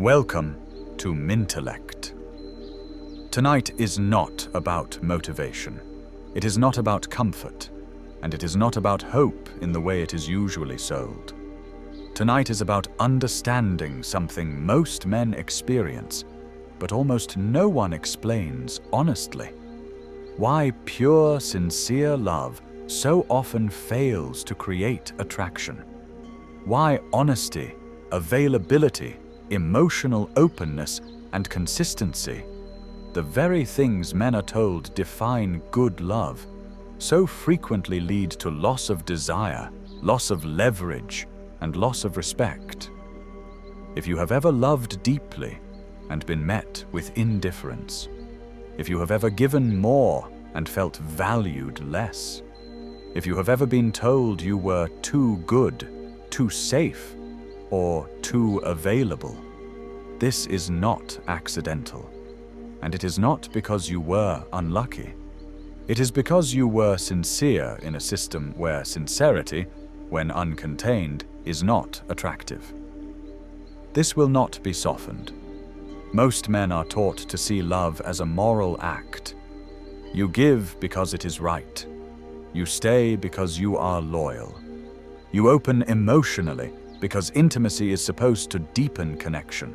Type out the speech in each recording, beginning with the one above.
Welcome to Mintelect. Tonight is not about motivation. It is not about comfort, and it is not about hope in the way it is usually sold. Tonight is about understanding something most men experience, but almost no one explains honestly. Why pure, sincere love so often fails to create attraction. Why honesty, availability, emotional openness, and consistency, the very things men are told define good love, so frequently lead to loss of desire, loss of leverage, and loss of respect. If you have ever loved deeply and been met with indifference, if you have ever given more and felt valued less, if you have ever been told you were too good, too safe, or too available, this is not accidental, and it is not because you were unlucky. It is because you were sincere in a system where sincerity, when uncontained, is not attractive. This will not be softened. Most men are taught to see love as a moral act. You give because it is right. You stay because you are loyal. You open emotionally because intimacy is supposed to deepen connection.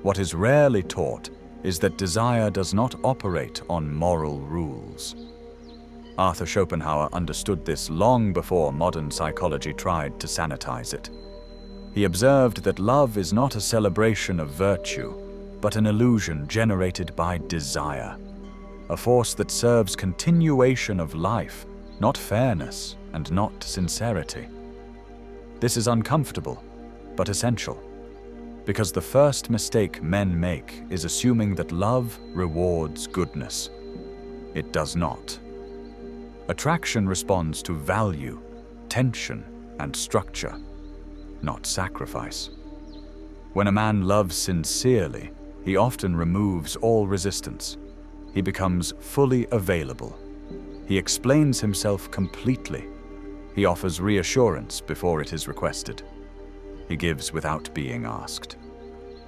What is rarely taught is that desire does not operate on moral rules. Arthur Schopenhauer understood this long before modern psychology tried to sanitize it. He observed that love is not a celebration of virtue, but an illusion generated by desire, a force that serves continuation of life, not fairness and not sincerity. This is uncomfortable, but essential, because the first mistake men make is assuming that love rewards goodness. It does not. Attraction responds to value, tension, and structure, not sacrifice. When a man loves sincerely, he often removes all resistance. He becomes fully available. He explains himself completely. He offers reassurance before it is requested. He gives without being asked.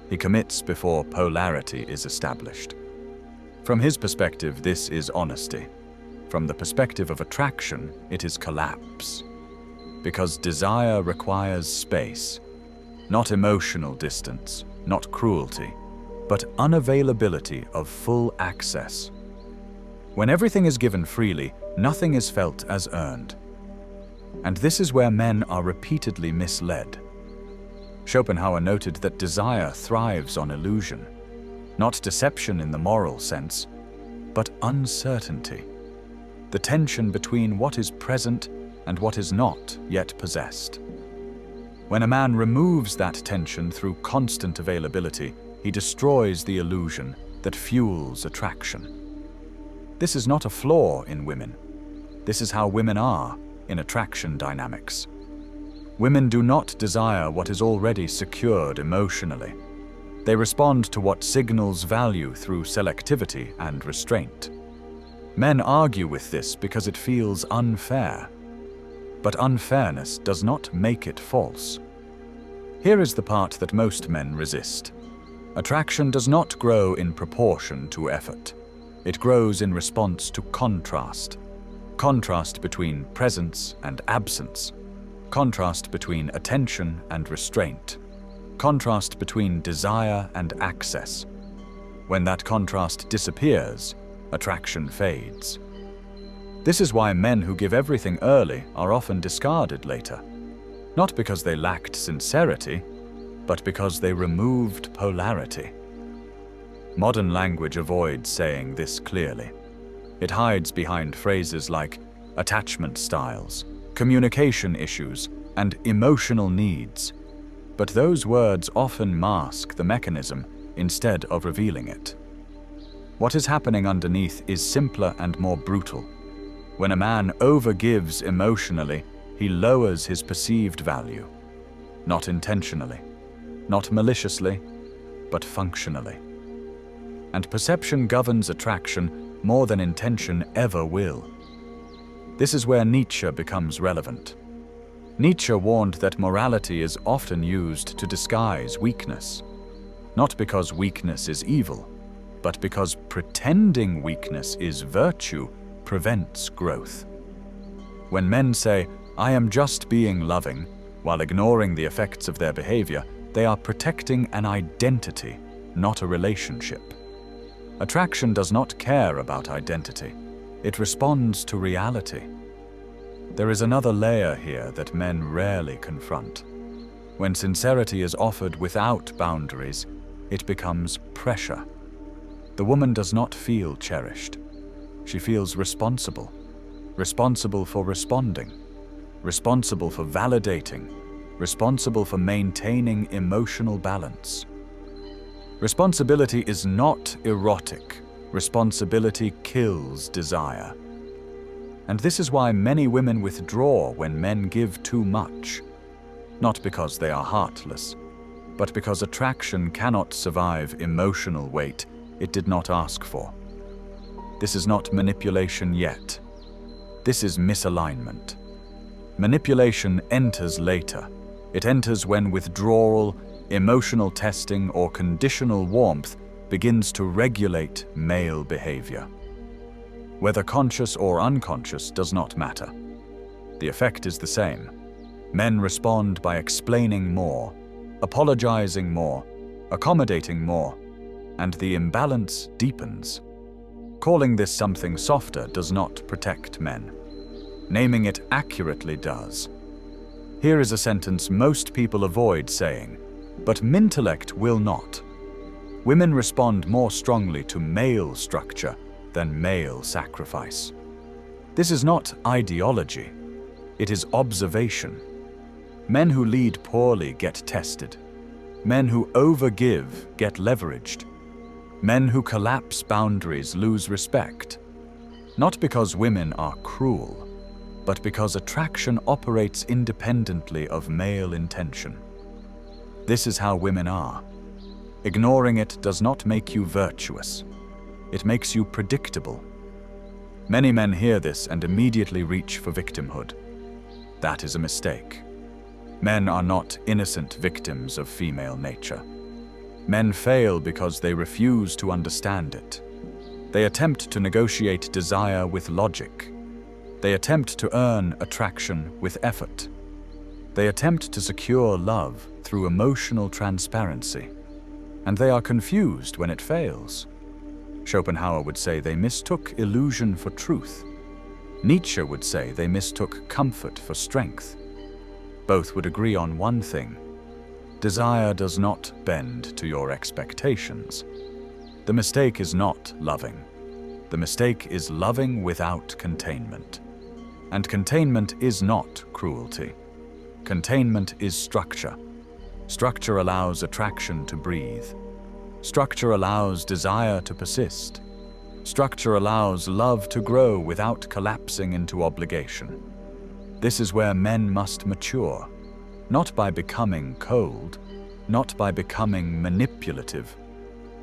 He commits before polarity is established. From his perspective, this is honesty. From the perspective of attraction, it is collapse. Because desire requires space, not emotional distance, not cruelty, but unavailability of full access. When everything is given freely, nothing is felt as earned. And this is where men are repeatedly misled. Schopenhauer noted that desire thrives on illusion, not deception in the moral sense, but uncertainty, the tension between what is present and what is not yet possessed. When a man removes that tension through constant availability, he destroys the illusion that fuels attraction. This is not a flaw in women. This is how women are in attraction dynamics. Women do not desire what is already secured emotionally. They respond to what signals value through selectivity and restraint. Men argue with this because it feels unfair. But unfairness does not make it false. Here is the part that most men resist. Attraction does not grow in proportion to effort. It grows in response to contrast. Contrast between presence and absence. Contrast between attention and restraint. Contrast between desire and access. When that contrast disappears, attraction fades. This is why men who give everything early are often discarded later. Not because they lacked sincerity, but because they removed polarity. Modern language avoids saying this clearly. It hides behind phrases like attachment styles, communication issues, and emotional needs. But those words often mask the mechanism instead of revealing it. What is happening underneath is simpler and more brutal. When a man overgives emotionally, he lowers his perceived value. Not intentionally, not maliciously, but functionally. And perception governs attraction more than intention ever will. This is where Nietzsche becomes relevant. Nietzsche warned that morality is often used to disguise weakness. Not because weakness is evil, but because pretending weakness is virtue prevents growth. When men say, "I am just being loving," while ignoring the effects of their behavior, they are protecting an identity, not a relationship. Attraction does not care about identity. It responds to reality. There is another layer here that men rarely confront. When sincerity is offered without boundaries, it becomes pressure. The woman does not feel cherished. She feels responsible. Responsible for responding. Responsible for validating. Responsible for maintaining emotional balance. Responsibility is not erotic. Responsibility kills desire. And this is why many women withdraw when men give too much. Not because they are heartless, but because attraction cannot survive emotional weight it did not ask for. This is not manipulation yet. This is misalignment. Manipulation enters later. It enters when withdrawal, emotional testing, or conditional warmth begins to regulate male behavior. Whether conscious or unconscious does not matter. The effect is the same. Men respond by explaining more, apologizing more, accommodating more, and the imbalance deepens. Calling this something softer does not protect men. Naming it accurately does. Here is a sentence most people avoid saying, but Mintelect will not. Women respond more strongly to male structure than male sacrifice. This is not ideology. It is observation. Men who lead poorly get tested. Men who overgive get leveraged. Men who collapse boundaries lose respect. Not because women are cruel, but because attraction operates independently of male intention. This is how women are. Ignoring it does not make you virtuous. It makes you predictable. Many men hear this and immediately reach for victimhood. That is a mistake. Men are not innocent victims of female nature. Men fail because they refuse to understand it. They attempt to negotiate desire with logic. They attempt to earn attraction with effort. They attempt to secure love through emotional transparency. And they are confused when it fails. Schopenhauer would say they mistook illusion for truth. Nietzsche would say they mistook comfort for strength. Both would agree on one thing. Desire does not bend to your expectations. The mistake is not loving. The mistake is loving without containment. And containment is not cruelty. Containment is structure. Structure allows attraction to breathe. Structure allows desire to persist. Structure allows love to grow without collapsing into obligation. This is where men must mature, not by becoming cold, not by becoming manipulative,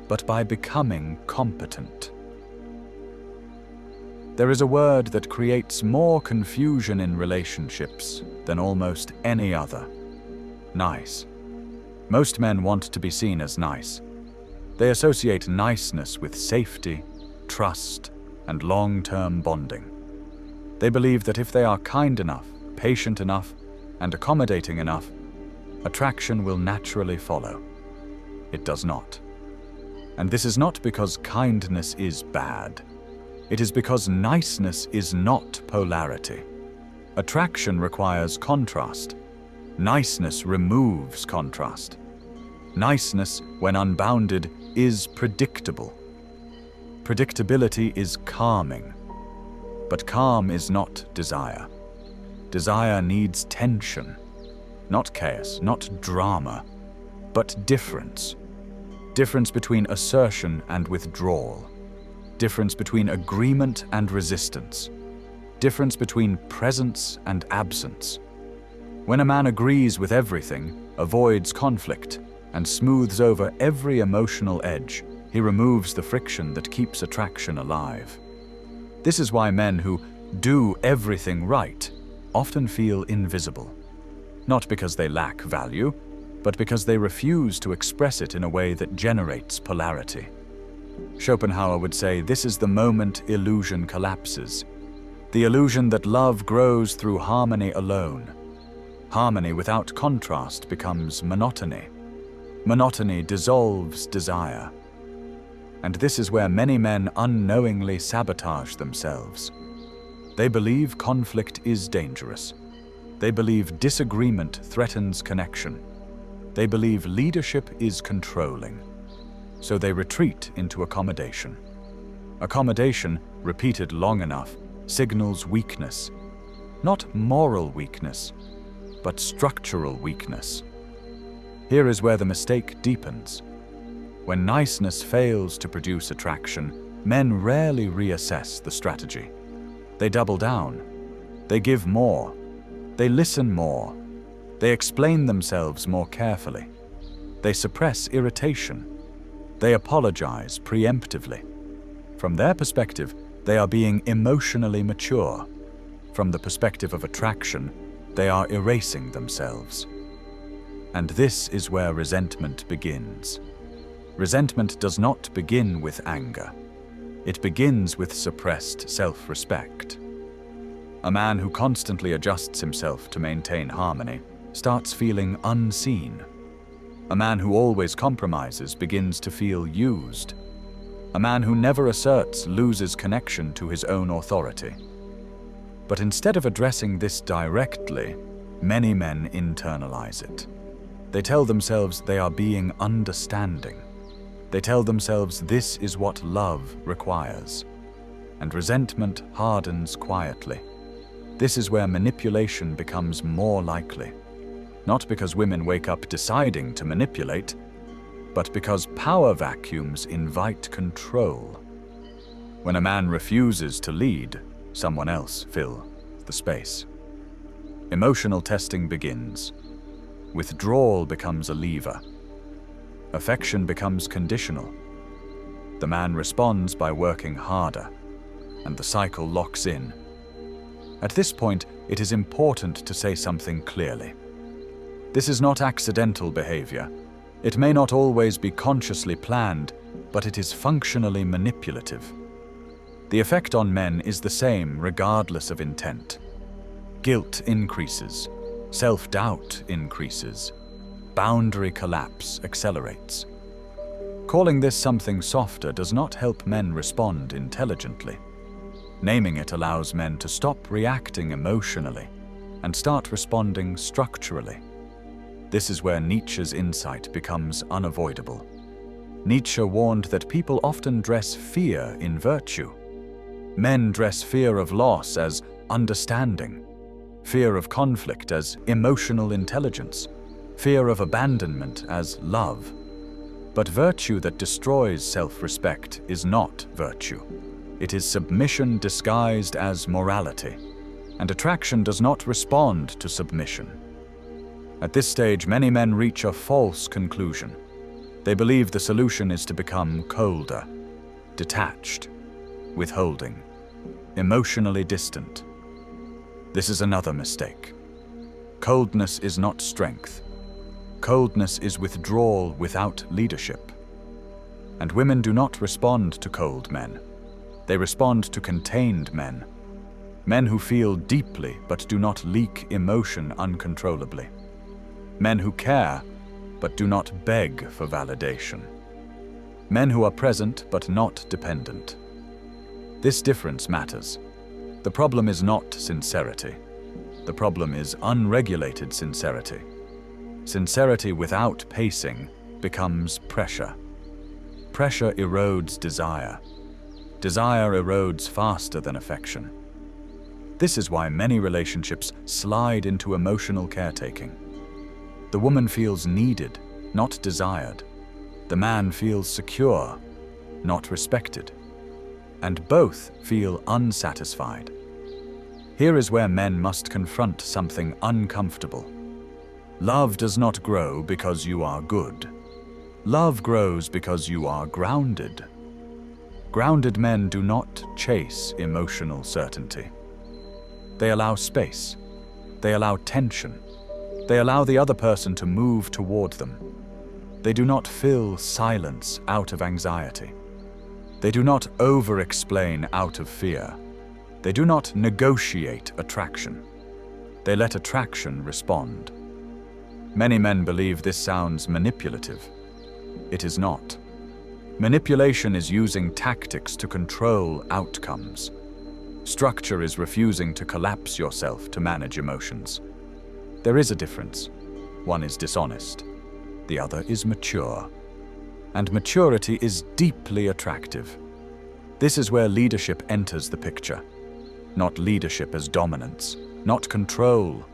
but by becoming competent. There is a word that creates more confusion in relationships than almost any other: nice. Most men want to be seen as nice. They associate niceness with safety, trust, and long-term bonding. They believe that if they are kind enough, patient enough, and accommodating enough, attraction will naturally follow. It does not. And this is not because kindness is bad. It is because niceness is not polarity. Attraction requires contrast. Niceness removes contrast. Niceness, when unbounded, is predictable. Predictability is calming. But calm is not desire. Desire needs tension. Not chaos, not drama, but difference. Difference between assertion and withdrawal. Difference between agreement and resistance. Difference between presence and absence. When a man agrees with everything, avoids conflict, and smooths over every emotional edge, he removes the friction that keeps attraction alive. This is why men who do everything right often feel invisible. Not because they lack value, but because they refuse to express it in a way that generates polarity. Schopenhauer would say this is the moment illusion collapses, the illusion that love grows through harmony alone. Harmony without contrast becomes monotony. Monotony dissolves desire. And this is where many men unknowingly sabotage themselves. They believe conflict is dangerous. They believe disagreement threatens connection. They believe leadership is controlling. So they retreat into accommodation. Accommodation, repeated long enough, signals weakness. Not moral weakness, but structural weakness. Here is where the mistake deepens. When niceness fails to produce attraction, men rarely reassess the strategy. They double down. They give more. They listen more. They explain themselves more carefully. They suppress irritation. They apologize preemptively. From their perspective, they are being emotionally mature. From the perspective of attraction, they are erasing themselves. And this is where resentment begins. Resentment does not begin with anger. It begins with suppressed self-respect. A man who constantly adjusts himself to maintain harmony starts feeling unseen. A man who always compromises begins to feel used. A man who never asserts loses connection to his own authority. But instead of addressing this directly, many men internalize it. They tell themselves they are being understanding. They tell themselves this is what love requires. And resentment hardens quietly. This is where manipulation becomes more likely. Not because women wake up deciding to manipulate, but because power vacuums invite control. When a man refuses to lead, someone else fills the space. Emotional testing begins. Withdrawal becomes a lever. Affection becomes conditional. The man responds by working harder, and the cycle locks in. At this point, it is important to say something clearly. This is not accidental behavior. It may not always be consciously planned, but it is functionally manipulative. The effect on men is the same regardless of intent. Guilt increases. Self-doubt increases. Boundary collapse accelerates. Calling this something softer does not help men respond intelligently. Naming it allows men to stop reacting emotionally and start responding structurally. This is where Nietzsche's insight becomes unavoidable. Nietzsche warned that people often dress fear in virtue. Men dress fear of loss as understanding, fear of conflict as emotional intelligence, fear of abandonment as love. But virtue that destroys self-respect is not virtue. It is submission disguised as morality, and attraction does not respond to submission. At this stage, many men reach a false conclusion. They believe the solution is to become colder, detached, withholding, emotionally distant. This is another mistake. Coldness is not strength. Coldness is withdrawal without leadership. And women do not respond to cold men. They respond to contained men. Men who feel deeply but do not leak emotion uncontrollably. Men who care but do not beg for validation. Men who are present but not dependent. This difference matters. The problem is not sincerity. The problem is unregulated sincerity. Sincerity without pacing becomes pressure. Pressure erodes desire. Desire erodes faster than affection. This is why many relationships slide into emotional caretaking. The woman feels needed, not desired. The man feels secure, not respected. And both feel unsatisfied. Here is where men must confront something uncomfortable. Love does not grow because you are good. Love grows because you are grounded. Grounded men do not chase emotional certainty. They allow space. They allow tension. They allow the other person to move toward them. They do not fill silence out of anxiety. They do not over-explain out of fear. They do not negotiate attraction. They let attraction respond. Many men believe this sounds manipulative. It is not. Manipulation is using tactics to control outcomes. Structure is refusing to collapse yourself to manage emotions. There is a difference. One is dishonest. The other is mature. And maturity is deeply attractive. This is where leadership enters the picture. Not leadership as dominance, not control,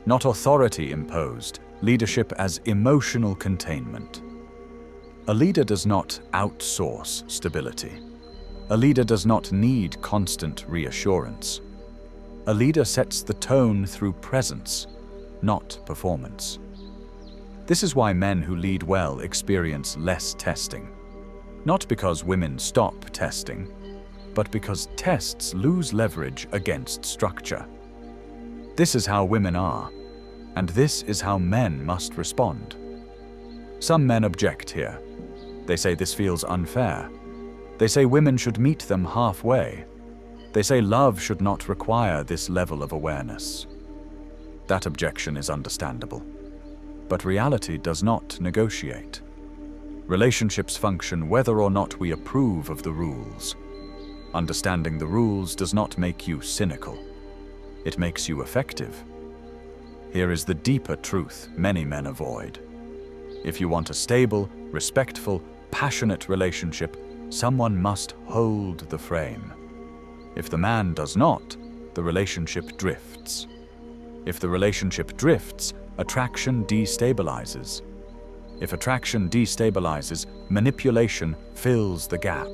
not authority imposed, leadership as emotional containment. A leader does not outsource stability. A leader does not need constant reassurance. A leader sets the tone through presence, not performance. This is why men who lead well experience less testing. Not because women stop testing, but because tests lose leverage against structure. This is how women are, and this is how men must respond. Some men object here. They say this feels unfair. They say women should meet them halfway. They say love should not require this level of awareness. That objection is understandable. But reality does not negotiate. Relationships function whether or not we approve of the rules. Understanding the rules does not make you cynical. It makes you effective. Here is the deeper truth many men avoid. If you want a stable, respectful, passionate relationship, someone must hold the frame. If the man does not, the relationship drifts. If the relationship drifts, attraction destabilizes. If attraction destabilizes, manipulation fills the gap.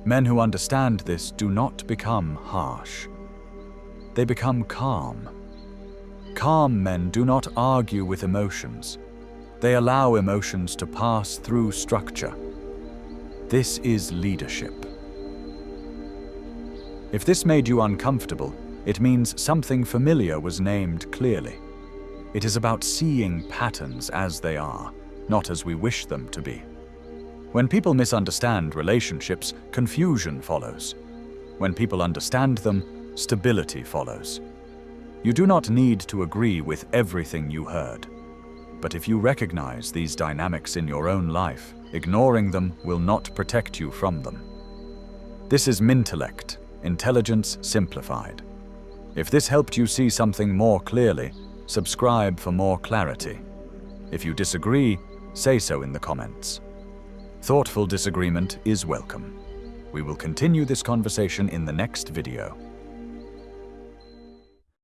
Men who understand this do not become harsh. They become calm. Calm men do not argue with emotions. They allow emotions to pass through structure. This is leadership. If this made you uncomfortable, it means something familiar was named clearly. It is about seeing patterns as they are, not as we wish them to be. When people misunderstand relationships, confusion follows. When people understand them, stability follows. You do not need to agree with everything you heard. But if you recognize these dynamics in your own life, ignoring them will not protect you from them. This is Mintelect, intelligence simplified. If this helped you see something more clearly, subscribe for more clarity. If you disagree, say so in the comments. Thoughtful disagreement is welcome. We will continue this conversation in the next video.